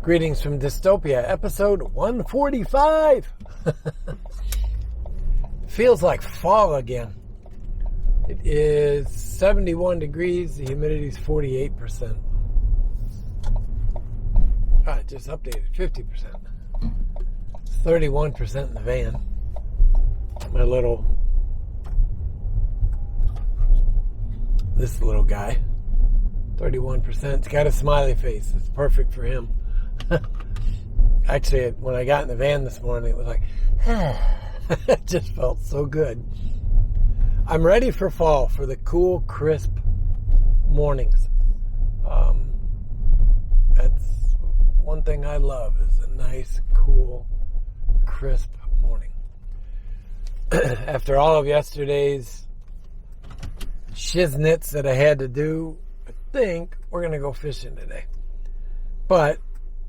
Greetings from Dystopia, episode 145. Feels like fall again. It is 71 degrees, the humidity is 48%. I just updated 50%. It's 31% in the van. This little guy, 31%. It's got a smiley face. It's perfect for him. Actually, when I got in the van this morning, it was like, it just felt so good. I'm ready for fall, for the cool, crisp mornings. That's one thing I love, is a nice, cool, crisp morning. After all of yesterday's shiznits that I had to do, I think we're going to go fishing today. But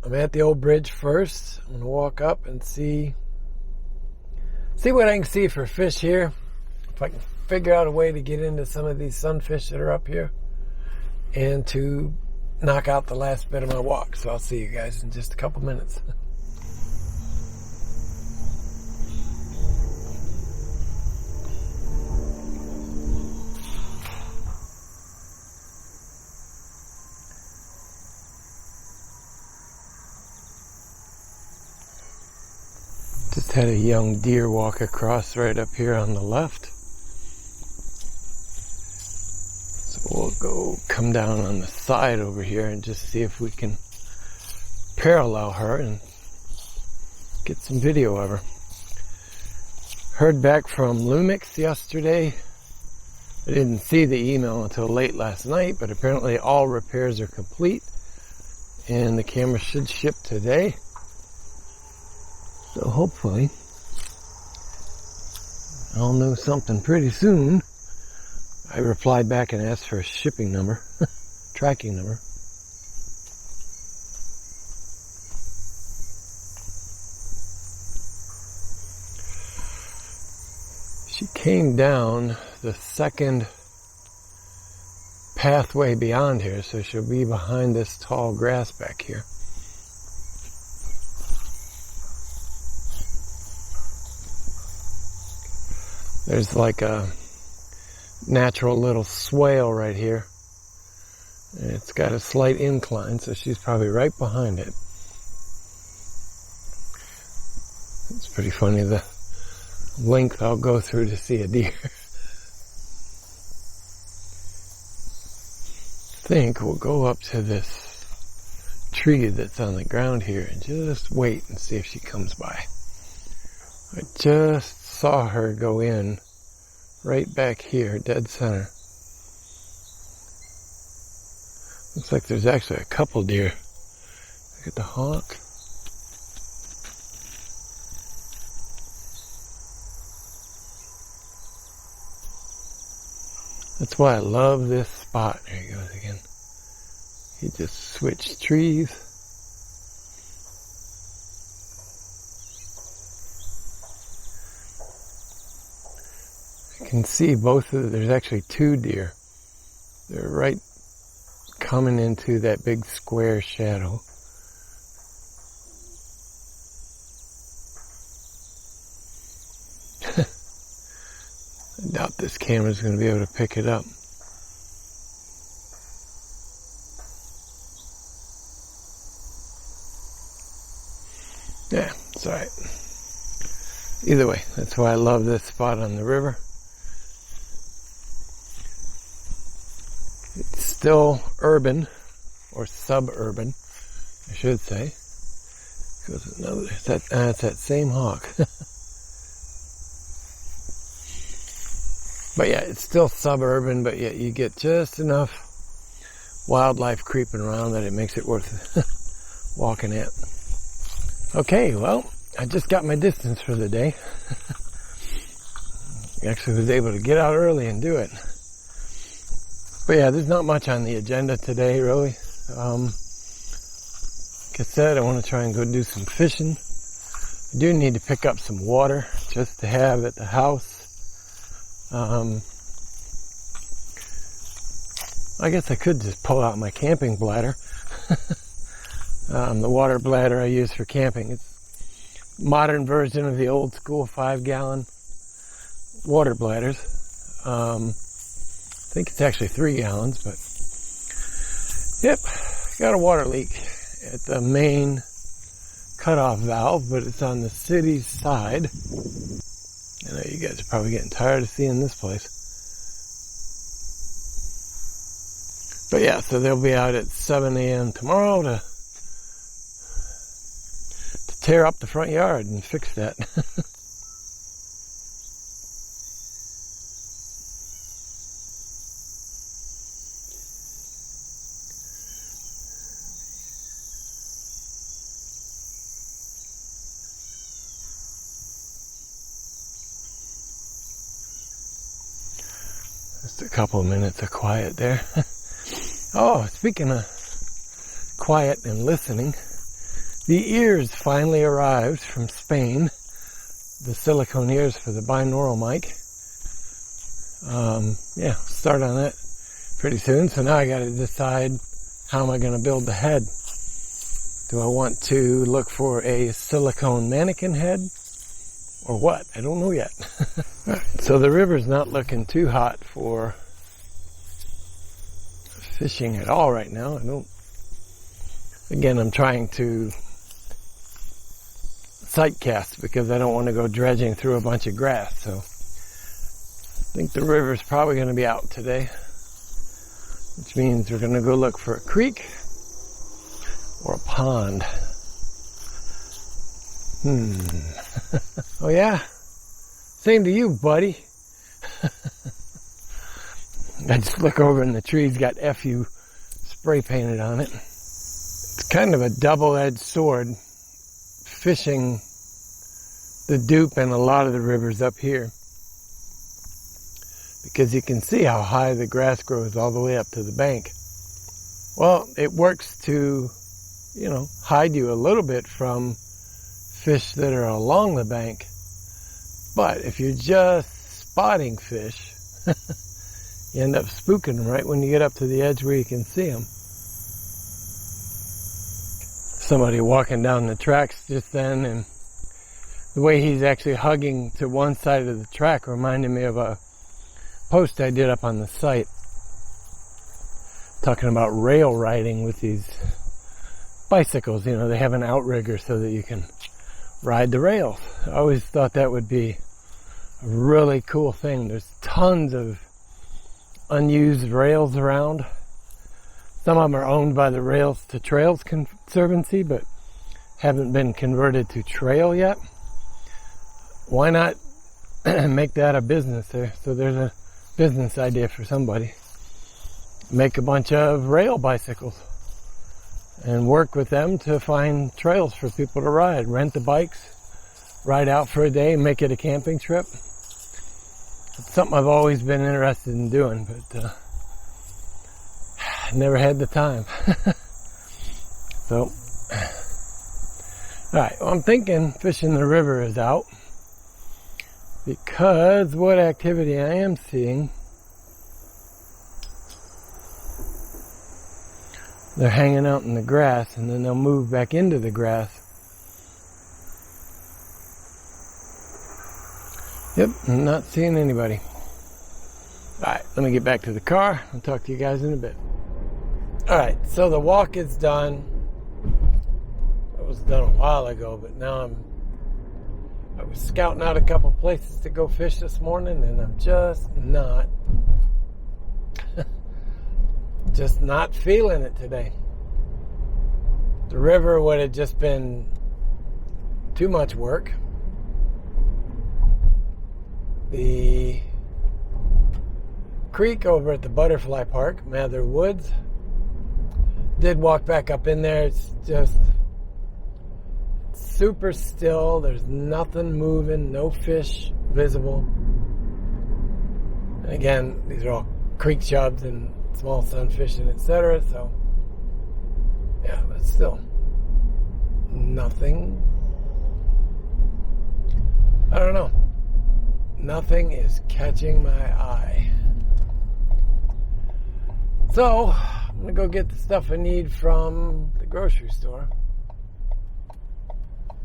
I'm at the old bridge first. I'm going to walk up and see what I can see for fish here. If I can figure out a way to get into some of these sunfish that are up here and to knock out the last bit of my walk. So I'll see you guys in just a couple minutes. Just had a young deer walk across right up here on the left. So we'll come down on the side over here and just see if we can parallel her and get some video of her. Heard back from Lumix yesterday. I didn't see the email until late last night, but apparently all repairs are complete and the camera should ship today. So hopefully, I'll know something pretty soon. I replied back and asked for a shipping number, tracking number. She came down the second pathway beyond here, so she'll be behind this tall grass back here. There's like a natural little swale right here. And it's got a slight incline, so she's probably right behind it. It's pretty funny the length I'll go through to see a deer. I think we'll go up to this tree that's on the ground here and just wait and see if she comes by. I just saw her go in right back here, dead center. Looks like there's actually a couple deer. Look at the hawk. That's why I love this spot. There he goes again. He just switched trees. You can see there's actually two deer. They're right coming into that big square shadow. I doubt this camera's going to be able to pick it up. Yeah, it's alright. Either way, that's why I love this spot on the river. It's still urban, or suburban, I should say. It's that same hawk. But yeah, it's still suburban, but yet you get just enough wildlife creeping around that it makes it worth walking at. Okay, well, I just got my distance for the day. Actually was able to get out early and do it. But yeah, there's not much on the agenda today, really. Like I said, I want to try and go do some fishing. I do need to pick up some water just to have at the house. I guess I could just pull out my camping bladder. The water bladder I use for camping. It's a modern version of the old school 5-gallon water bladders. I think it's actually 3 gallons, but yep, got a water leak at the main cutoff valve, but it's on the city's side. I know you guys are probably getting tired of seeing this place. But yeah, so they'll be out at 7 a.m. tomorrow to tear up the front yard and fix that. Just a couple of minutes of quiet there. Oh, speaking of quiet and listening, the ears finally arrived from Spain. The silicone ears for the binaural mic. Yeah, start on that pretty soon. So now I got to decide, how am I going to build the head? Do I want to look for a silicone mannequin head or what? I don't know yet. Right, so the river's not looking too hot for fishing at all right now. Again, I'm trying to sight cast because I don't want to go dredging through a bunch of grass. So I think the river's probably going to be out today, which means we're going to go look for a creek or a pond. Oh yeah? Same to you, buddy. I just look over and the tree's got FU spray painted on it. It's kind of a double-edged sword fishing the Dupe and a lot of the rivers up here, because you can see how high the grass grows all the way up to the bank. Well, it works to, hide you a little bit from fish that are along the bank. But if you're just spotting fish, you end up spooking them right when you get up to the edge where you can see them. Somebody walking down the tracks just then, and the way he's actually hugging to one side of the track reminded me of a post I did up on the site talking about rail riding with these bicycles. They have an outrigger so that you can ride the rails. I always thought that would be a really cool thing. There's tons of unused rails around. Some of them are owned by the Rails to Trails Conservancy, but haven't been converted to trail yet. Why not make that a business there? So there's a business idea for somebody. Make a bunch of rail bicycles and work with them to find trails for people to ride. Rent the bikes, ride out for a day, make it a camping trip. It's something I've always been interested in doing, but never had the time. So, alright, well, I'm thinking fishing the river is out, because what activity I am seeing, they're hanging out in the grass and then they'll move back into the grass. Yep, I'm not seeing anybody. Alright, let me get back to the car. I'll talk to you guys in a bit. Alright, so the walk is done. It was done a while ago, but now I was scouting out a couple places to go fish this morning, and I'm just not feeling it today. The river would have just been too much work. The creek over at the Butterfly Park, Mather Woods, did walk back up in there. It's just super still. There's nothing moving, no fish visible. And again, these are all creek chubs and small sunfish and etc. So, yeah, but still, nothing. I don't know. Nothing is catching my eye. So, I'm going to go get the stuff I need from the grocery store.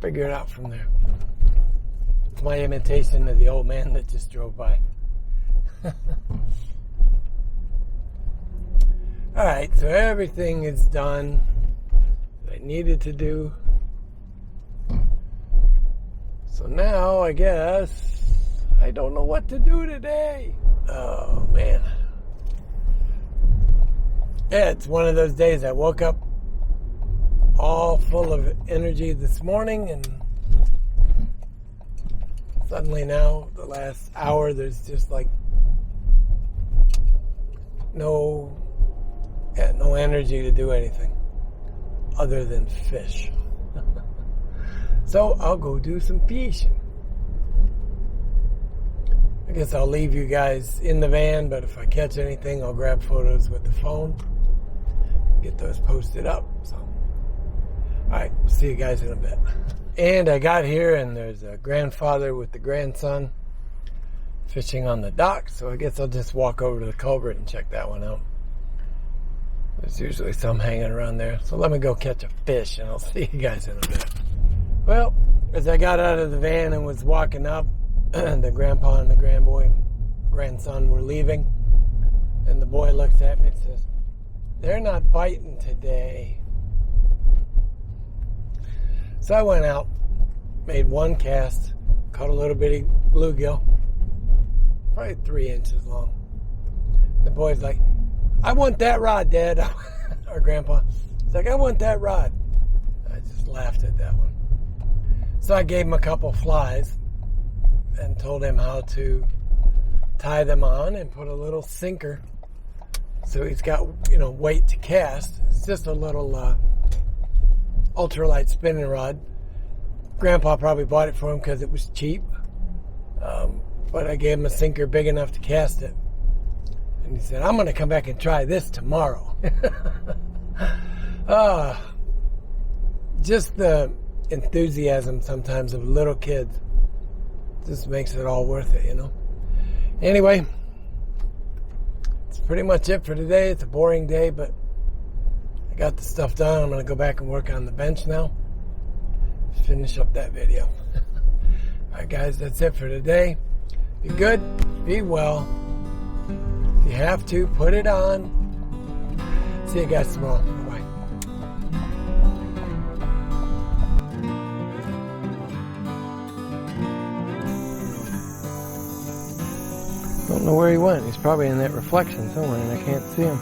figure it out from there. It's my imitation of the old man that just drove by. Alright, so everything is done that I needed to do. So now, I guess, I don't know what to do today. Oh, man. Yeah, it's one of those days I woke up all full of energy this morning, and suddenly now, the last hour, there's just like no energy to do anything other than fish. So I'll go do some fishing. I guess I'll leave you guys in the van, but if I catch anything, I'll grab photos with the phone and get those posted up. So, alright, see you guys in a bit. And I got here, and there's a grandfather with the grandson fishing on the dock, so I guess I'll just walk over to the culvert and check that one out. There's usually some hanging around there, so let me go catch a fish, and I'll see you guys in a bit. Well, as I got out of the van and was walking up, the grandpa and the grandson were leaving, and the boy looks at me and says, "They're not biting today." So I went out, made one cast, caught a little bitty bluegill, probably 3 inches long. The boy's like, "I want that rod, Dad." Our grandpa. He's like, "I want that rod." I just laughed at that one. So I gave him a couple flies and told him how to tie them on and put a little sinker so he's got, weight to cast. It's just a little ultralight spinning rod. Grandpa probably bought it for him because it was cheap, but I gave him a sinker big enough to cast it. And he said, "I'm going to come back and try this tomorrow." Just the enthusiasm sometimes of little kids just makes it all worth it, Anyway, that's pretty much it for today. It's a boring day, but I got the stuff done. I'm going to go back and work on the bench now. Finish up that video. Alright guys, that's it for today. Be good, be well. If you have to, put it on. See you guys tomorrow. Bye-bye. Don't know where he went. He's probably in that reflection somewhere and I can't see him.